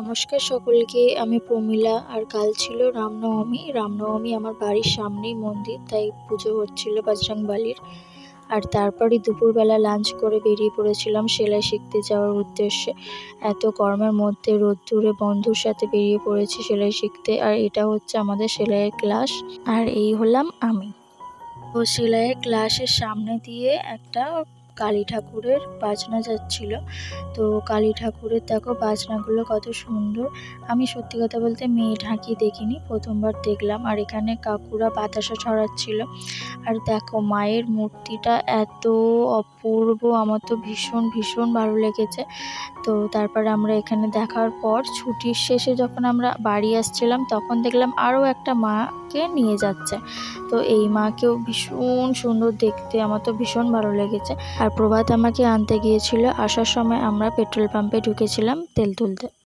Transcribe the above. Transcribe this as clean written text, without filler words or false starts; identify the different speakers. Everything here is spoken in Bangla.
Speaker 1: নমস্কার সকলকে। আমি প্রমীলা। আর কাল ছিল রামনবমী। আমার বাড়ির সামনেই মন্দির, তাই পুজো হচ্ছিল বজরংবলীর। আর তারপরই দুপুরবেলা লাঞ্চ করে বেরিয়ে পড়েছিলাম সেলাই শিখতে যাওয়ার উদ্দেশ্যে। এত গরমের মধ্যে রোদ্দুরে বন্ধুর সাথে বেরিয়ে পড়েছি সেলাই শিখতে। আর এটা হচ্ছে আমাদের সেলাইয়ের ক্লাস, আর এই হলাম আমি। তো সেলাইয়ের ক্লাসের সামনে দিয়ে একটা কালী ঠাকুরের বাজনা যাচ্ছিল। তো কালী ঠাকুরের দেখো বাজনাগুলো কত সুন্দর। আমি সত্যি কথা বলতে মেয়ে ঢাকি দেখিনি, প্রথমবার দেখলাম। আর এখানে কাকুরা বাতাসা ছড়াচ্ছিল। আর দেখো মায়ের মূর্তিটা এত অপূর্ব, আমার তো ভীষণ ভীষণ ভালো লেগেছে। তো তারপরে আমরা এখানে দেখার পর ছুটির শেষে যখন আমরা বাড়ি আসছিলাম, তখন দেখলাম আরও একটা মাকে নিয়ে যাচ্ছে। তো এই মাকেও ভীষণ সুন্দর দেখতে, আমার তো ভীষণ ভালো লেগেছে। আর প্রভাত আমাকে আনতে গিয়েছিল। আসার সময় আমরা পেট্রোল পাম্পে ঢুকেছিলাম তেল তুলতে।